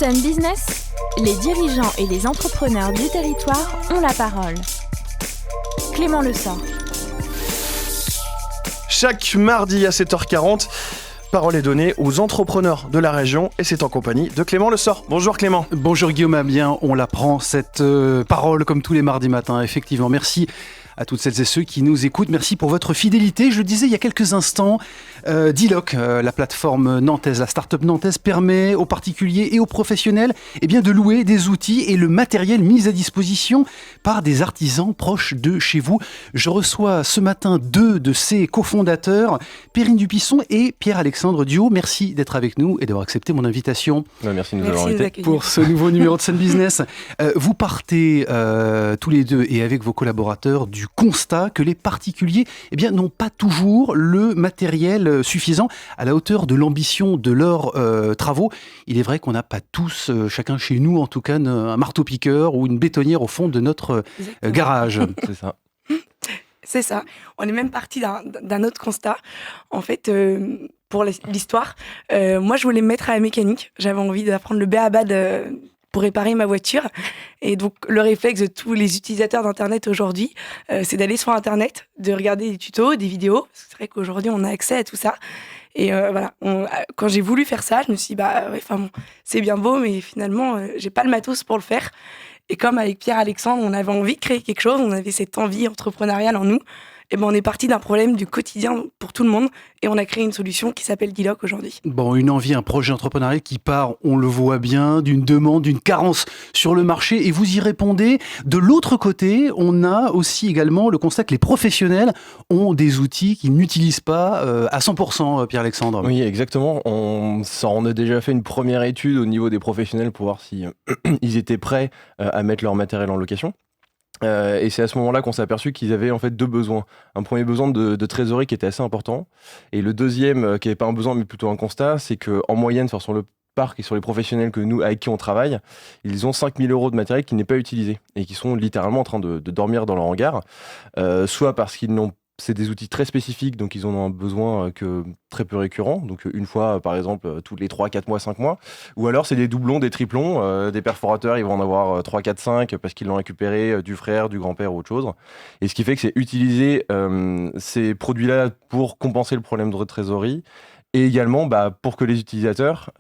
Sun Business, les dirigeants et les entrepreneurs du territoire ont la parole. Clément Lessort. Chaque mardi à 7h40, parole est donnée aux entrepreneurs de la région et c'est en compagnie de Clément Lessort. Bonjour Clément. Bonjour Guillaume, bien on la prend cette parole comme tous les mardis matins, effectivement. Merci à toutes celles et ceux qui nous écoutent. Merci pour votre fidélité. Je le disais il y a quelques instants, Diloc, la plateforme nantaise, la start-up nantaise permet aux particuliers et aux professionnels de louer des outils et le matériel mis à disposition par des artisans proches de chez vous. Je reçois ce matin deux de ses cofondateurs, Perrine Dupisson et Pierre-Alexandre Diot. Merci d'être avec nous et d'avoir accepté mon invitation. Merci de nous avoir invités. Pour ce nouveau numéro de Sun Business. Vous partez tous les deux et avec vos collaborateurs du constat que les particuliers n'ont pas toujours le matériel suffisant à la hauteur de l'ambition de leurs travaux. Il est vrai qu'on n'a pas tous, chacun chez nous en tout cas, un marteau-piqueur ou une bétonnière au fond de notre garage. C'est ça. C'est ça. On est même parti d'un autre constat. En fait, pour l'histoire, moi je voulais me mettre à la mécanique. J'avais envie d'apprendre le b.a.-ba pour réparer ma voiture. Et donc, le réflexe de tous les utilisateurs d'Internet aujourd'hui, c'est d'aller sur Internet, de regarder des tutos, des vidéos. C'est vrai qu'aujourd'hui, on a accès à tout ça. Et voilà, quand j'ai voulu faire ça, je me suis dit, c'est bien beau, mais finalement, j'ai pas le matos pour le faire. Et comme avec Pierre-Alexandre, on avait envie de créer quelque chose, on avait cette envie entrepreneuriale en nous, on est parti d'un problème du quotidien pour tout le monde et on a créé une solution qui s'appelle Diloc aujourd'hui. Bon, une envie, un projet entrepreneurial qui part, on le voit bien, d'une demande, d'une carence sur le marché et vous y répondez. De l'autre côté, on a aussi également le constat que les professionnels ont des outils qu'ils n'utilisent pas à 100%, Pierre-Alexandre. Oui, exactement. On a déjà fait une première étude au niveau des professionnels pour voir si ils étaient prêts à mettre leur matériel en location. Et c'est à ce moment-là qu'on s'est aperçu qu'ils avaient en fait deux besoins. Un premier besoin de trésorerie qui était assez important, et le deuxième, qui n'est pas un besoin mais plutôt un constat, c'est qu'en moyenne sur le parc et sur les professionnels avec qui on travaille, ils ont 5 000 € de matériel qui n'est pas utilisé et qui sont littéralement en train de dormir dans leur hangar, soit parce qu'ils n'ont c'est des outils très spécifiques, donc ils en ont un besoin que très peu récurrent, donc une fois par exemple tous les 3, 4 mois, 5 mois, ou alors c'est des doublons, des triplons, des perforateurs, ils vont en avoir 3, 4, 5 parce qu'ils l'ont récupéré du frère, du grand-père ou autre chose, et ce qui fait que c'est utiliser ces produits-là pour compenser le problème de trésorerie, et également pour que les utilisateurs,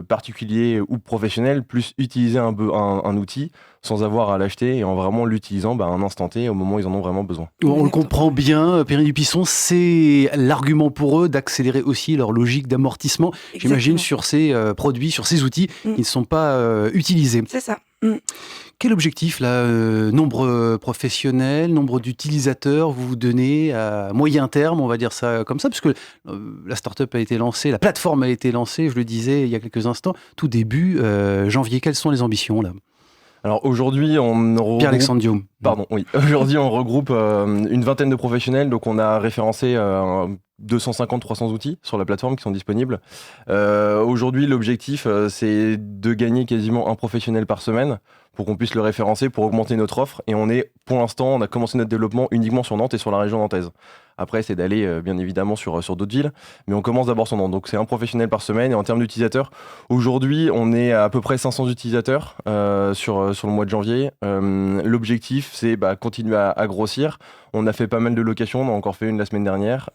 particuliers ou professionnels, puissent utiliser un outil sans avoir à l'acheter et en vraiment l'utilisant à un instant T au moment où ils en ont vraiment besoin. On le comprend bien, Perrine Dupisson, c'est l'argument pour eux d'accélérer aussi leur logique d'amortissement, j'imagine, sur ces produits, sur ces outils qui ne sont pas utilisés. C'est ça. Quel objectif, là, nombre professionnel, nombre d'utilisateurs vous vous donnez à moyen terme, on va dire ça comme ça, puisque la start-up a été lancée, la plateforme a été lancée, je le disais il y a quelques instants, tout début janvier. Quelles sont les ambitions là ? Alors aujourd'hui, on regroupe... Pierre-Alexandre Diot. Pardon, oui. Aujourd'hui, on regroupe une vingtaine de professionnels, donc on a référencé 250-300 outils sur la plateforme qui sont disponibles. Aujourd'hui, l'objectif, c'est de gagner quasiment un professionnel par semaine pour qu'on puisse le référencer, pour augmenter notre offre. Et pour l'instant, on a commencé notre développement uniquement sur Nantes et sur la région nantaise. Après, c'est d'aller, bien évidemment, sur d'autres villes. Mais on commence d'abord sur Nantes. Donc, c'est un professionnel par semaine. Et en termes d'utilisateurs, aujourd'hui, on est à peu près 500 utilisateurs sur le mois de janvier. L'objectif, c'est continuer à grossir. On a fait pas mal de locations. On a encore fait une la semaine dernière.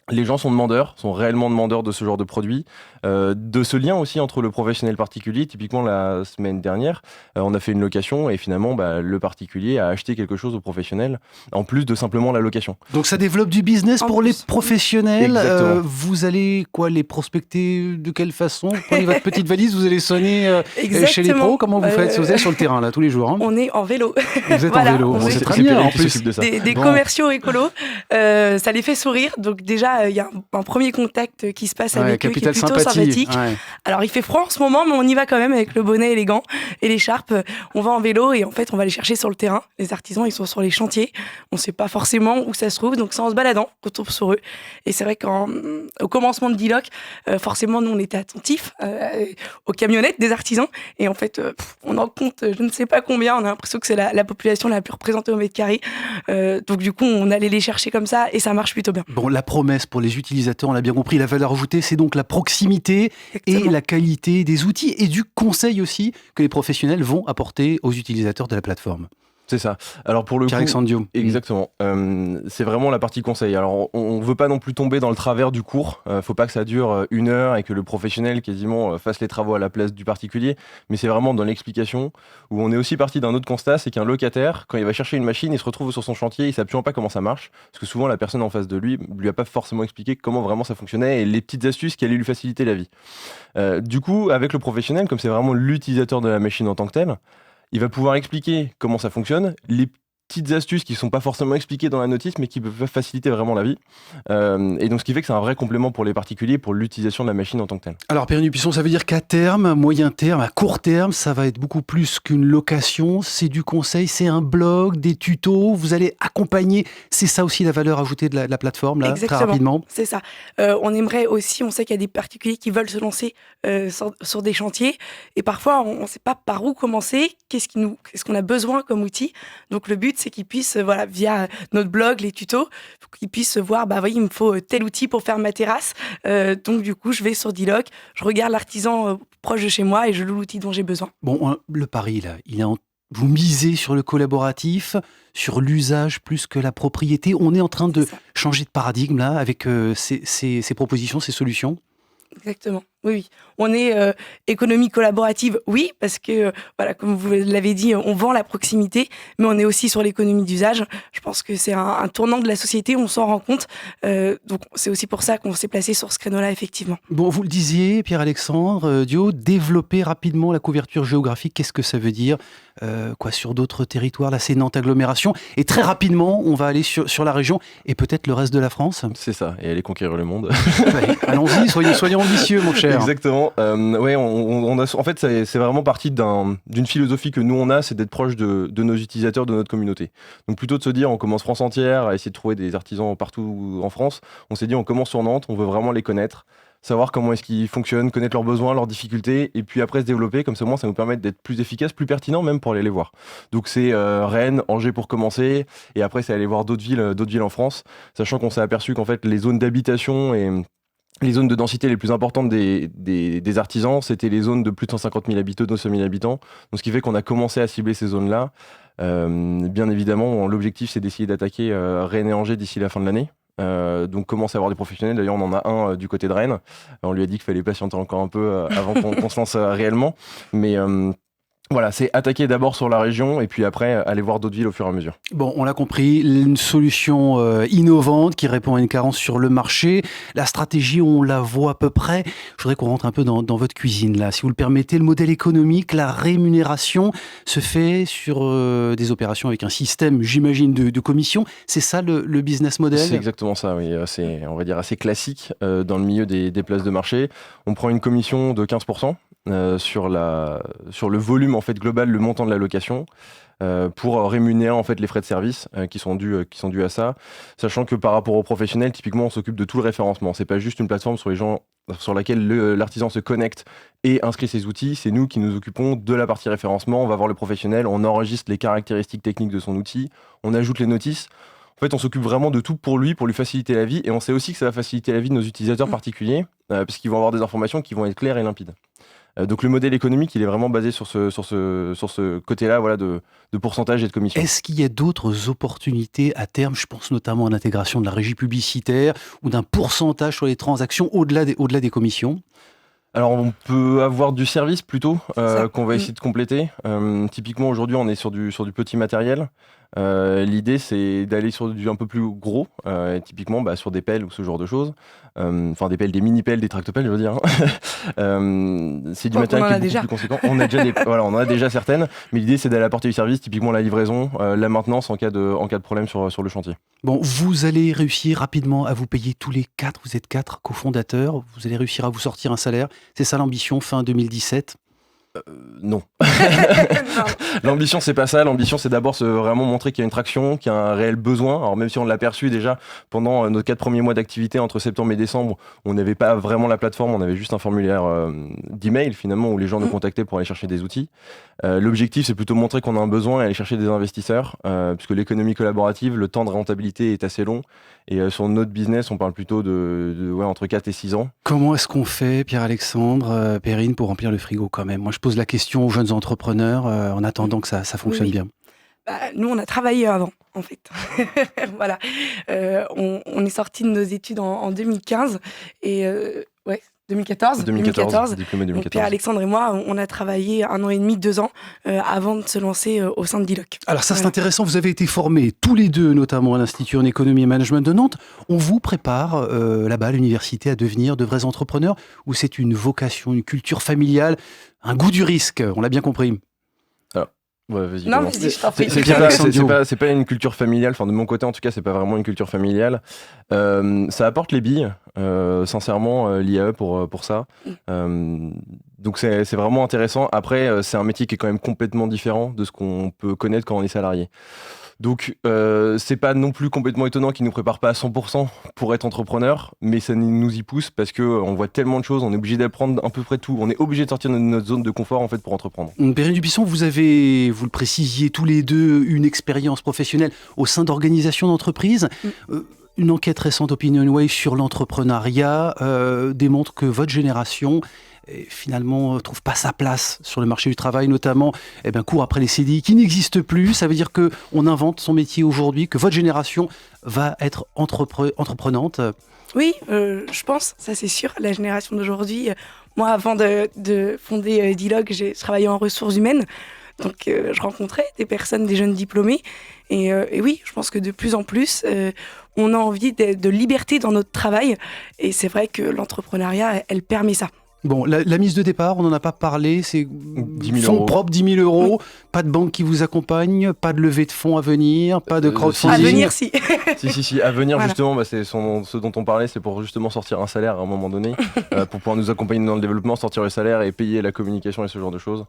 Les gens sont réellement demandeurs de ce genre de produit, de ce lien aussi entre le professionnel particulier. Typiquement, la semaine dernière, on a fait une location et finalement, le particulier a acheté quelque chose au professionnel, en plus de simplement la location. Donc ça développe du business pour les professionnels. Vous allez les prospecter de quelle façon ? Vous prenez votre petite valise, vous allez sonner chez les pros. Comment vous faites ? Vous êtes sur le terrain là tous les jours. On est en vélo. Vous êtes en vélo. C'est très bien en plus. Des commerciaux écolos, ça les fait sourire. Donc déjà, il y a un premier contact qui se passe avec eux qui est plutôt sympathique. Ouais. Alors il fait froid en ce moment, mais on y va quand même avec le bonnet et les gants et l'écharpe. On va en vélo et en fait on va les chercher sur le terrain. Les artisans, ils sont sur les chantiers. On sait pas forcément où ça se trouve, donc c'est en se baladant qu'on tombe sur eux. Et c'est vrai qu'au commencement de Diloc, forcément nous on était attentifs aux camionnettes des artisans et en fait on en compte je ne sais pas combien. On a l'impression que c'est la population la plus représentée au mètre carré. Donc du coup on allait les chercher comme ça et ça marche plutôt bien. Bon, la promesse business pour les utilisateurs, on l'a bien compris. La valeur ajoutée, c'est donc la proximité Exactement. et la qualité des outils et du conseil aussi que les professionnels vont apporter aux utilisateurs de la plateforme. C'est ça. Alors pour le coup, Pierre-Alexandre Diot. exactement. C'est vraiment la partie conseil. Alors on veut pas non plus tomber dans le travers du cours. Faut pas que ça dure 1 heure et que le professionnel quasiment fasse les travaux à la place du particulier. Mais c'est vraiment dans l'explication où on est aussi parti d'un autre constat, c'est qu'un locataire, quand il va chercher une machine, il se retrouve sur son chantier, il sait absolument pas comment ça marche, parce que souvent la personne en face de lui a pas forcément expliqué comment vraiment ça fonctionnait et les petites astuces qui allaient lui faciliter la vie. Du coup, avec le professionnel, comme c'est vraiment l'utilisateur de la machine en tant que tel, il va pouvoir expliquer comment ça fonctionne, les petites astuces qui ne sont pas forcément expliquées dans la notice, mais qui peuvent faciliter vraiment la vie. Et donc, ce qui fait que c'est un vrai complément pour les particuliers, pour l'utilisation de la machine en tant que telle. Alors, Perrine Dupuisson, ça veut dire qu'à terme, à moyen terme, à court terme, ça va être beaucoup plus qu'une location, c'est du conseil, c'est un blog, des tutos, vous allez accompagner. C'est ça aussi la valeur ajoutée de la plateforme, là, Exactement. très rapidement. C'est ça. On aimerait aussi, on sait qu'il y a des particuliers qui veulent se lancer sur des chantiers et parfois on ne sait pas par où commencer, qu'est-ce qu'on a besoin comme outil. Donc le but, c'est qu'ils puissent, via notre blog, les tutos, qu'ils puissent voir, voyez, il me faut tel outil pour faire ma terrasse. Donc du coup, je vais sur Diloc, je regarde l'artisan proche de chez moi et je loue l'outil dont j'ai besoin. Bon, le pari, là, vous misez sur le collaboratif, sur l'usage plus que la propriété. On est en train de changer de paradigme, là, avec ces propositions, ces solutions. Exactement, oui. On est économie collaborative, oui, parce que, comme vous l'avez dit, on vend la proximité, mais on est aussi sur l'économie d'usage. Je pense que c'est un tournant de la société, on s'en rend compte. Donc, c'est aussi pour ça qu'on s'est placé sur ce créneau-là, effectivement. Bon, vous le disiez, Pierre-Alexandre Diot, développer rapidement la couverture géographique, qu'est-ce que ça veut dire sur d'autres territoires, là, c'est Nantes agglomération. Et très rapidement, on va aller sur la région et peut-être le reste de la France. C'est ça, et aller conquérir le monde. Allons-y, soyons ambitieux, mon cher. Exactement. En fait, c'est vraiment parti d'une philosophie que nous on a, c'est d'être proche de nos utilisateurs, de notre communauté. Donc plutôt de se dire, on commence France entière à essayer de trouver des artisans partout en France. On s'est dit, on commence sur Nantes, on veut vraiment les connaître, savoir comment est-ce qu'ils fonctionnent, connaître leurs besoins, leurs difficultés, et puis après se développer. Comme ça, moi, ça nous permet d'être plus efficace, plus pertinent même pour aller les voir. Donc c'est Rennes, Angers pour commencer, et après c'est aller voir d'autres villes en France, sachant qu'on s'est aperçu qu'en fait les zones d'habitation et les zones de densité les plus importantes des artisans, c'était les zones de plus de 150 000 habitants, 200 000 habitants. Donc, ce qui fait qu'on a commencé à cibler ces zones-là. Bien évidemment, l'objectif, c'est d'essayer d'attaquer Rennes et Angers d'ici la fin de l'année. Donc, commence à avoir des professionnels. D'ailleurs, on en a un du côté de Rennes. On lui a dit qu'il fallait patienter encore un peu avant qu'on se lance réellement. Mais voilà, c'est attaquer d'abord sur la région et puis après aller voir d'autres villes au fur et à mesure. Bon, on l'a compris, une solution innovante qui répond à une carence sur le marché. La stratégie, on la voit à peu près. Je voudrais qu'on rentre un peu dans votre cuisine là. Si vous le permettez, le modèle économique, la rémunération se fait sur des opérations avec un système, j'imagine, de commission. C'est ça le business model ? C'est exactement ça, oui. C'est, on va dire, assez classique dans le milieu des places de marché. On prend une commission de 15%. Sur le volume en fait global, le montant de la location, pour rémunérer en fait les frais de service qui sont dus à ça, sachant que par rapport aux professionnels, typiquement on s'occupe de tout le référencement. C'est pas juste une plateforme sur laquelle l'artisan se connecte et inscrit ses outils. C'est nous qui nous occupons de la partie référencement. On va voir le professionnel, on enregistre les caractéristiques techniques de son outil, on ajoute les notices. En fait, on s'occupe vraiment de tout pour lui faciliter la vie, et on sait aussi que ça va faciliter la vie de nos utilisateurs particuliers, puisqu'ils vont avoir des informations qui vont être claires et limpides. Donc le modèle économique, il est vraiment basé sur ce côté-là, de pourcentage et de commission. Est-ce qu'il y a d'autres opportunités à terme ? Je pense notamment à l'intégration de la régie publicitaire ou d'un pourcentage sur les transactions au-delà des commissions ? Alors on peut avoir du service plutôt qu'on va essayer de compléter. Typiquement aujourd'hui on est sur du petit matériel. L'idée c'est d'aller sur du un peu plus gros, typiquement sur des pelles ou ce genre de choses. Enfin des pelles, des mini-pelles, des tractopelles je veux dire. C'est du matériel qui est beaucoup plus conséquent. On en a déjà certaines, mais l'idée c'est d'aller apporter du service, typiquement la livraison, la maintenance en cas de problème sur le chantier. Bon, vous allez réussir rapidement à vous payer tous les 4, vous êtes 4 cofondateurs, vous allez réussir à vous sortir un salaire. C'est ça l'ambition fin 2017 ? Non. L'ambition, c'est pas ça. L'ambition, c'est d'abord vraiment montrer qu'il y a une traction, qu'il y a un réel besoin. Alors même si on l'a perçu déjà pendant nos 4 premiers mois d'activité entre septembre et décembre, on n'avait pas vraiment la plateforme, on avait juste un formulaire d'email finalement où les gens nous contactaient pour aller chercher des outils. L'objectif, c'est plutôt montrer qu'on a un besoin et aller chercher des investisseurs, puisque l'économie collaborative, le temps de rentabilité est assez long. Et sur notre business, on parle plutôt de entre 4 et 6 ans. Comment est-ce qu'on fait, Pierre-Alexandre, Perrine, pour remplir le frigo quand même ? Moi, je pose la question aux jeunes entrepreneurs en attendant que ça fonctionne bien. Nous, on a travaillé avant, en fait. Voilà. On est sortis de nos études en 2015 et 2014, diplômé 2014. Donc, Pierre-Alexandre et moi, on a travaillé 1 an et demi, 2 ans avant de se lancer au sein de D-Loc. Alors ça, c'est intéressant. Vous avez été formés tous les deux, notamment à l'Institut en économie et management de Nantes. On vous prépare là-bas à l'université à devenir de vrais entrepreneurs ou c'est une vocation, une culture familiale, un goût du risque ? On l'a bien compris. Ouais, vas-y, non, vas-y, je t'en prie. C'est pas une culture familiale. Enfin, de mon côté, en tout cas, c'est pas vraiment une culture familiale. Ça apporte les billes, sincèrement, l'IAE pour ça. Donc, c'est vraiment intéressant. Après, c'est un métier qui est quand même complètement différent de ce qu'on peut connaître quand on est salarié. Donc, c'est pas non plus complètement étonnant qu'ils nous préparent pas à 100% pour être entrepreneur, mais ça nous y pousse parce que on voit tellement de choses, on est obligé d'apprendre à peu près tout, on est obligé de sortir de notre zone de confort en fait pour entreprendre. Perrine Dubuisson, vous le précisiez tous les deux, une expérience professionnelle au sein d'organisations d'entreprises. Une enquête récente OpinionWay sur l'entrepreneuriat démontre que votre génération finalement trouve pas sa place sur le marché du travail, notamment court après les CDI qui n'existent plus. Ça veut dire qu'on invente son métier aujourd'hui, que votre génération va être entreprenante. Oui, je pense, ça c'est sûr. La génération d'aujourd'hui, moi avant de fonder D-Loc, je travaillais en ressources humaines. Donc je rencontrais des personnes, des jeunes diplômés. Et oui, je pense que de plus en plus, on a envie de liberté dans notre travail. Et c'est vrai que l'entrepreneuriat, elle permet ça. Bon, la mise de départ, on n'en a pas parlé, c'est 10 000 fonds euros. propres, 10 000 euros, pas de banque qui vous accompagne, pas de levée de fonds à venir, pas de crowdfunding. À venir, si. Si, à venir Voilà. justement, c'est ce dont on parlait, c'est pour justement sortir un salaire à un moment donné, pour pouvoir nous accompagner dans le développement, sortir le salaire et payer la communication et ce genre de choses.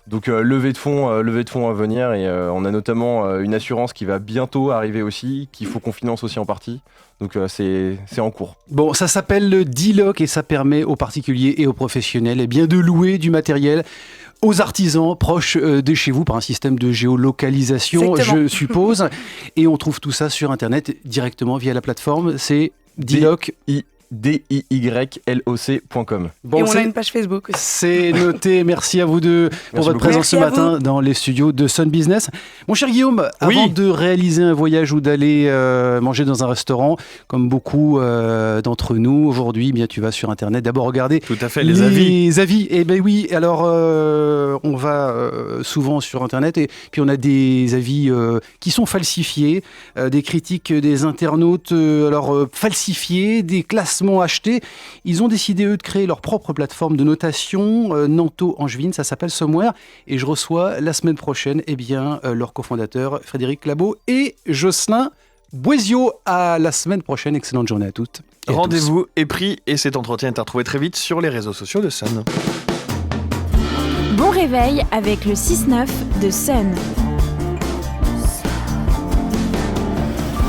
Donc levée de fonds à venir et on a notamment une assurance qui va bientôt arriver aussi, qu'il faut qu'on finance aussi en partie. Donc c'est en cours. Bon, ça s'appelle le D-Loc et ça permet aux particuliers et aux professionnels de louer du matériel aux artisans proches de chez vous par un système de géolocalisation, Exactement. je suppose. Et on trouve tout ça sur Internet directement via la plateforme. C'est D-Loc. DIYLOC.com. Bon, et on a une page Facebook aussi. C'est noté. Merci à vous deux pour votre beaucoup. présence Merci ce à matin vous. dans les studios de Sun Business. Mon cher Guillaume, avant de réaliser un voyage ou d'aller manger dans un restaurant, comme beaucoup d'entre nous aujourd'hui, tu vas sur Internet d'abord regarder Tout à fait, les avis. Eh bien oui, alors on va souvent sur Internet et puis on a des avis qui sont falsifiés, des critiques des internautes falsifiés, des classements achetés. Ils ont décidé, eux, de créer leur propre plateforme de notation nanto-angevine, ça s'appelle Somewhere, et je reçois la semaine prochaine leur cofondateur Frédéric Clabaud et Jocelyn Boisio. À la semaine prochaine, excellente journée à toutes. Et Rendez-vous est pris et cet entretien est à retrouver très vite sur les réseaux sociaux de Sun. Bon réveil avec le 6-9 de Sun.